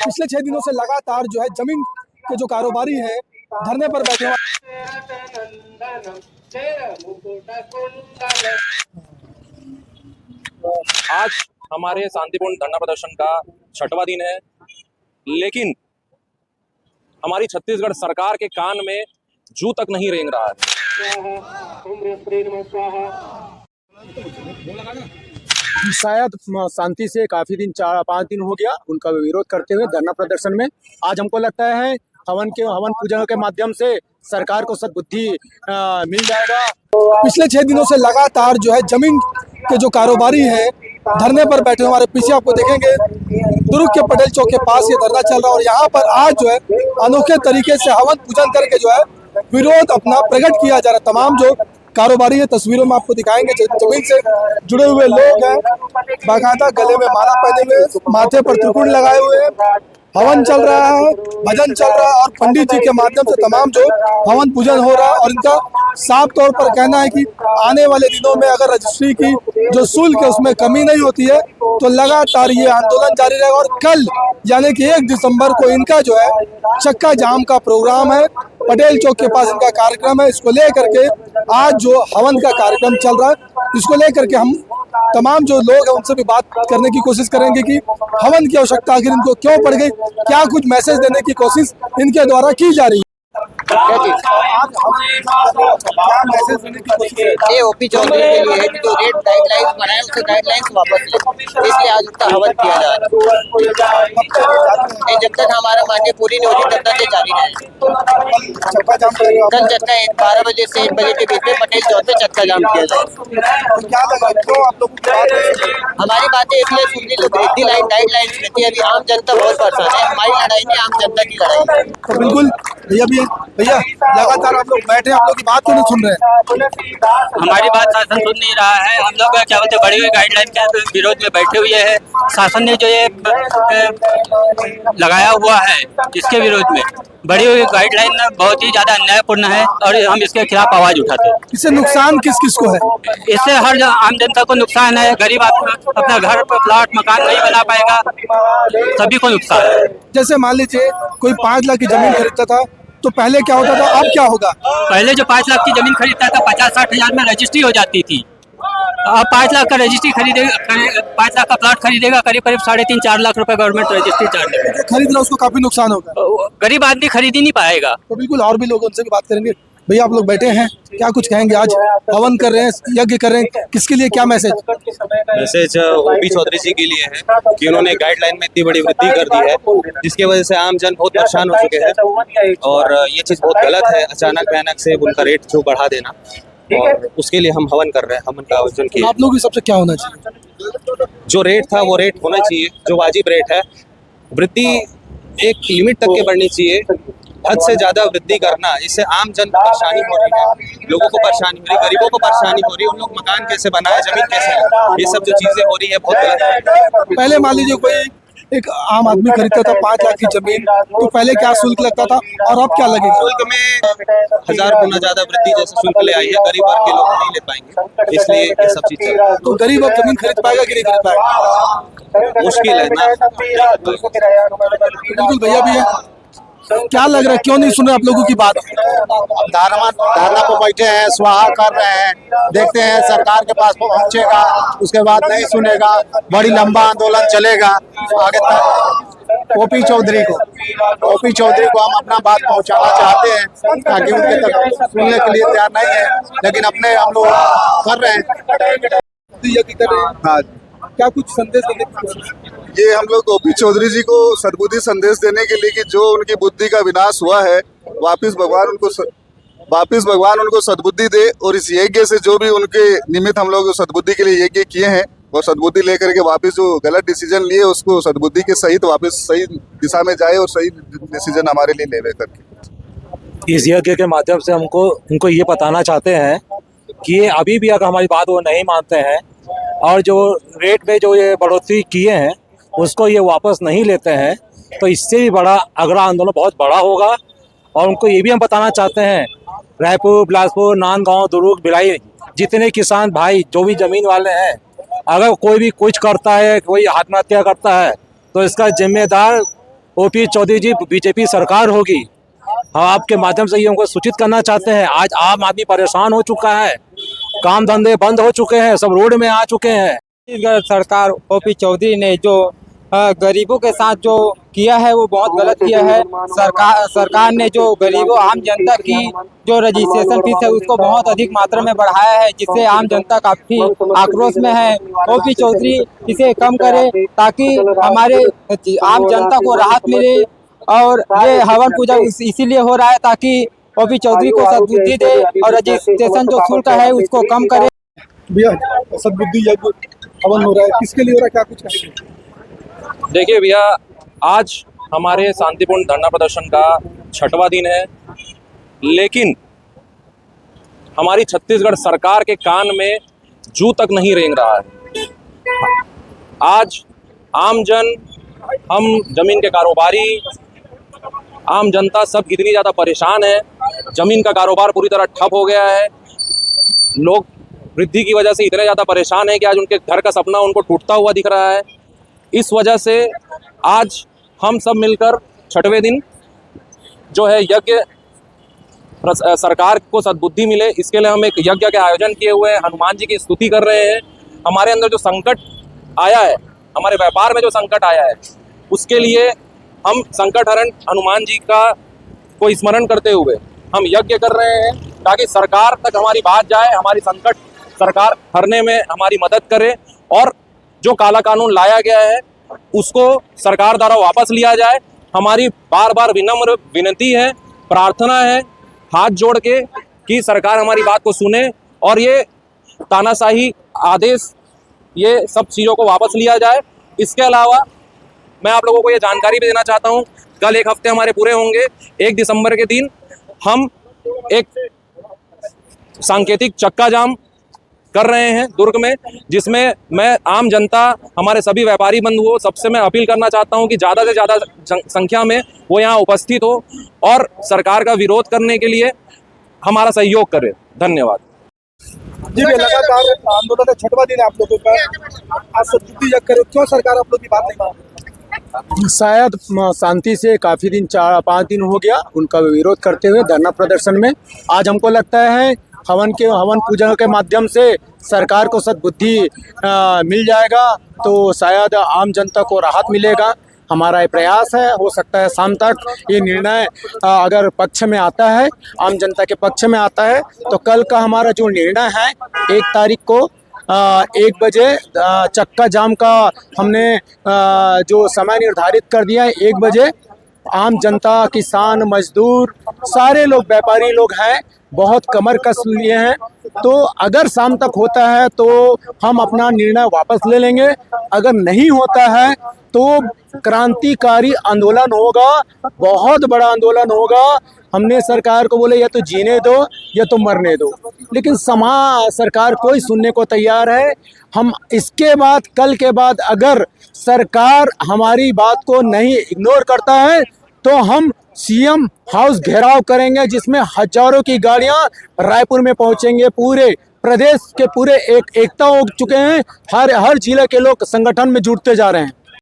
पिछले 6 दिनों से लगातार जो है जमीन के जो कारोबारी हैं धरने पर बैठे हुए। आज हमारे शांतिपूर्ण धरना प्रदर्शन का 6वां दिन है, लेकिन हमारी छत्तीसगढ़ सरकार के कान में जू तक नहीं रेंग रहा है। शायद शांति से काफी दिन 4-5 दिन हो गया उनका विरोध करते हुए धरना प्रदर्शन में। आज हमको लगता है हवन पूजन के माध्यम से सरकार को सद्बुद्धि मिल जाएगा। पिछले 6 दिनों से लगातार जो है जमीन के जो कारोबारी हैं धरने पर बैठे। हमारे पीछे आपको देखेंगे दुर्ग के पटेल चौक के पास ये धरना चल रहा है और यहाँ पर आज जो है अनोखे तरीके से हवन पूजन करके जो है विरोध अपना प्रकट किया जा रहा है। तमाम जो कारोबारी है तस्वीरों में आपको दिखाएंगे, जमीन से जुड़े हुए लोग हैं, बाकायदा गले में माला पहने हुए, माथे पर त्रिकुट लगाए हुए हैं, हवन चल रहा है, भजन चल रहा है और पंडित जी के माध्यम से तमाम जो हवन पूजन हो रहा है। और इनका साफ तौर पर कहना है कि आने वाले दिनों में अगर रजिस्ट्री की जो शुल्क है उसमें कमी नहीं होती है तो लगातार ये आंदोलन जारी रहेगा। और कल यानी कि 1 दिसंबर को इनका जो है चक्का जाम का प्रोग्राम है, पटेल चौक के पास इनका कार्यक्रम है। इसको लेकर के आज जो हवन का कार्यक्रम चल रहा है इसको लेकर के हम तमाम जो लोग हैं उनसे भी बात करने की कोशिश करेंगे कि हवन की आवश्यकता आखिर इनको क्यों पड़ गई, क्या कुछ मैसेज देने की कोशिश इनके द्वारा की जा रही है। ये ओपी चौधरी के लिए है कि जो रेट गाइडलाइंस बनाए उसके गाइडलाइंस वापस ले, इसलिए आज उसका हवन किया जा रहा है। जब तक हमारा मांगे पूरी नहीं होती तब तक ये जारी रहेगा। कल चक्का 12 बजे से 1 बजे के बीच में पटेल चौक पे चक्का जाम किया जाएगा। हमारी बातें इसलिए सुन ली तो वृद्धि लाइन गाइडलाइंस रहती है। अभी आम जनता बहुत परेशान है, हमारी लड़ाई नहीं आम जनता की लड़ाई है। तो बिल्कुल भैया लगातार आप लोग बैठे, आप लोग की बात क्यों नहीं सुन रहे हैं? हमारी बात शासन सुन नहीं रहा है। हम लोग क्या बोलते बड़ी हुई गाइडलाइन के विरोध में बैठे हुए हैं। शासन ने जो ये लगाया हुआ है इसके विरोध में बड़ी हुई गाइडलाइन बहुत ही ज्यादा अन्यायपूर्ण है और हम इसके खिलाफ आवाज उठाते हैं। इससे नुकसान किस किस को है? इससे हर आम जनता को नुकसान है। गरीब आदमी अपना घर पर प्लाट मकान नहीं बना पाएगा, सभी को नुकसान है। जैसे मान लीजिए कोई 5 लाख की जमीन खरीदता था तो पहले क्या होता था, अब क्या होगा? पहले जो 5 लाख की जमीन खरीदता था 50-60 हजार में रजिस्ट्री हो जाती थी। अब 5 लाख का रजिस्ट्री खरीदेगा, 5 लाख का प्लाट खरीदेगा, करीब 3.5-4 लाख रुपए गवर्नमेंट रजिस्ट्री चार्ज है। खरीद रहा उसको काफी नुकसान होगा, गरीब आदमी खरीद ही नहीं पाएगा। तो बिल्कुल और भी लोग उनसे भी बात करेंगे। भैया आप लोग बैठे हैं, क्या कुछ कहेंगे? आज हवन कर रहे हैं, यज्ञ कर रहे हैं, किसके लिए, क्या मैसेज? मैसेज ओपी चौधरी जी के लिए है कि उन्होंने गाइडलाइन में इतनी बड़ी वृद्धि कर दी है जिसकी वजह से आम जन बहुत परेशान हो चुके हैं और ये चीज़ बहुत गलत है। अचानक भयानक से उनका रेट जो बढ़ा देना, और उसके लिए हम हवन कर रहे हैं। हवन का आयोजन किया। आप लोगों की सबसे क्या होना चाहिए? जो रेट था वो रेट होना चाहिए, जो वाजिब रेट है। वृद्धि एक लिमिट तक के बढ़नी चाहिए, हद से ज्यादा वृद्धि करना इससे आम जन को परेशानी हो रही है, लोगों को परेशानी हो रही है, गरीबों को परेशानी हो रही है। उन लोग मकान कैसे बनाए, जमीन कैसे, ये सब जो चीजें हो रही है बहुत गलत है। पहले मान लीजिए कोई एक आम आदमी खरीदता था 5 लाख की जमीन, तो पहले क्या शुल्क लगता था और अब क्या लगेगा? शुल्क में 1000 गुना ज्यादा वृद्धि जैसे शुल्क ले आई है। गरीब वर्ग के लोग नहीं ले पाएंगे, इसलिए ये सब चीज चल रही है। तो गरीब अब जमीन खरीद पाएगा कि नहीं खरीद पाएगा? मुश्किल है ना। बिल्कुल भैया भी है, क्या लग रहा है, क्यों नहीं सुन रहे आप लोगों की बात? धरना पर बैठे हैं, स्वाहा कर रहे हैं, देखते हैं सरकार के पास पहुंचेगा, उसके बाद नहीं सुनेगा, बड़ी लंबा आंदोलन चलेगा आगे तक। ओपी चौधरी को हम अपना बात पहुंचाना चाहते हैं ताकि उनके तक सुनने के लिए तैयार नहीं है, लेकिन अपने हम लोग कर रहे हैं। क्या कुछ संदेश देने की कोशिश? ये हम लोग ओपी चौधरी जी को सद्बुद्धि संदेश देने के लिए कि जो उनकी बुद्धि का विनाश हुआ है वापिस भगवान उनको सद्बुद्धि दे। और इस यज्ञ से जो भी उनके निमित्त हम लोग सद्बुद्धि के लिए यज्ञ किए हैं और सद्बुद्धि लेकर के वापस जो गलत डिसीजन लिए उसको सद्बुद्धि के सहित वापस सही दिशा में जाए और सही डिसीजन हमारे लिए लेवे करके। इस यज्ञ के माध्यम से उनको ये बताना चाहते हैं कि अभी भी अगर हमारी बात वो नहीं मानते हैं और जो रेट में जो ये बढ़ोतरी किए हैं उसको ये वापस नहीं लेते हैं तो इससे भी बड़ा अगला आंदोलन बहुत बड़ा होगा। और उनको ये भी हम बताना चाहते हैं, रायपुर, बिलासपुर, नांदगांव, दुर्ग, भिलाई जितने किसान भाई जो भी जमीन वाले हैं अगर कोई भी कुछ करता है, कोई आत्महत्या करता है, तो इसका जिम्मेदार ओपी चौधरी जी, बीजेपी सरकार होगी। हम आपके माध्यम से ये उनको सूचित करना चाहते हैं। आज आम आदमी परेशान हो चुका है, काम धंधे बंद हो चुके हैं, सब रोड में आ चुके हैं। छत्तीसगढ़ सरकार ओपी चौधरी ने जो गरीबों के साथ जो किया है वो बहुत गलत किया है। सरकार ने जो गरीबों आम जनता की जो रजिस्ट्रेशन फीस है उसको बहुत अधिक मात्रा में बढ़ाया है, जिससे आम जनता काफी आक्रोश में है। ओपी चौधरी इसे कम करे ताकि हमारे आम जनता को राहत मिले। और ये हवन पूजा इसीलिए हो रहा है ताकि ओपी चौधरी को सद्बुद्धि दे और रजिस्ट्रेशन जो शुल्क है उसको कम करे। भैया सद्बुद्धि यज्ञ हवन हो रहा है, किसके लिए हो रहा है, क्या कुछ कहेंगे? देखिए भैया, आज हमारे शांतिपूर्ण धरना प्रदर्शन का 6वां दिन है, लेकिन हमारी छत्तीसगढ़ सरकार के कान में जू तक नहीं रेंग रहा है। आज आमजन, हम जमीन के कारोबारी, आम जनता सब इतनी ज़्यादा परेशान है। जमीन का कारोबार पूरी तरह ठप हो गया है। लोग वृद्धि की वजह से इतने ज़्यादा परेशान है कि आज उनके घर का सपना उनको टूटता हुआ दिख रहा है। इस वजह से आज हम सब मिलकर 6वें दिन जो है यज्ञ, सरकार को सद्बुद्धि मिले, इसके लिए हम एक यज्ञ के आयोजन किए हुए हैं। हनुमान जी की स्तुति कर रहे हैं। हमारे अंदर जो संकट आया है, हमारे व्यापार में जो संकट आया है, उसके लिए हम संकट हरण हनुमान जी का को स्मरण करते हुए हम यज्ञ कर रहे हैं ताकि सरकार तक हमारी बात जाए, हमारी संकट सरकार हरने में हमारी मदद करे और जो काला कानून लाया गया है उसको सरकार द्वारा वापस लिया जाए। हमारी बार बार विनम्र विनती है, प्रार्थना है हाथ जोड़ के कि सरकार हमारी बात को सुने और ये तानाशाही आदेश, ये सब चीज़ों को वापस लिया जाए। इसके अलावा मैं आप लोगों को ये जानकारी भी देना चाहता हूँ, कल 1 हफ्ते हमारे पूरे होंगे। 1 दिसंबर के दिन हम एक सांकेतिक चक्का जाम कर रहे हैं दुर्ग में, जिसमें मैं आम जनता, हमारे सभी व्यापारी बंधुओं, सबसे मैं अपील करना चाहता हूं कि ज़्यादा से ज़्यादा संख्या में वो यहाँ उपस्थित हो और सरकार का विरोध करने के लिए हमारा सहयोग करें। धन्यवाद जी। लगातार आंदोलन है, 6वां दिन है आप लोगों का, आज सद्बुद्धि यज्ञ करो, क्यों सरकार आप लोग की बात नहीं मान रही? शायद शांति से काफ़ी दिन, 4-5 दिन हो गया उनका विरोध करते हुए धरना प्रदर्शन में। आज हमको लगता है हवन पूजा के माध्यम से सरकार को सद्बुद्धि मिल जाएगा, तो शायद आम जनता को राहत मिलेगा। हमारा ये प्रयास है, हो सकता है शाम तक ये निर्णय अगर पक्ष में आता है, आम जनता के पक्ष में आता है, तो कल का हमारा जो निर्णय है 1 तारीख को 1 बजे चक्का जाम का हमने जो समय निर्धारित कर दिया है। 1 बजे आम जनता, किसान, मजदूर, सारे लोग, व्यापारी लोग हैं, बहुत कमर कस लिए हैं। तो अगर शाम तक होता है तो हम अपना निर्णय वापस ले लेंगे, अगर नहीं होता है तो क्रांतिकारी आंदोलन होगा, बहुत बड़ा आंदोलन होगा। हमने सरकार को बोले या तो जीने दो या तो मरने दो, लेकिन सरकार कोई सुनने को तैयार है। हम इसके बाद, कल के बाद अगर सरकार हमारी बात को नहीं इग्नोर करता है तो हम सीएम हाउस घेराव करेंगे, जिसमें हजारों की गाड़ियां रायपुर में पहुंचेंगे। पूरे प्रदेश के पूरे एकता हो चुके हैं, हर जिले के लोग संगठन में जुटते जा रहे हैं।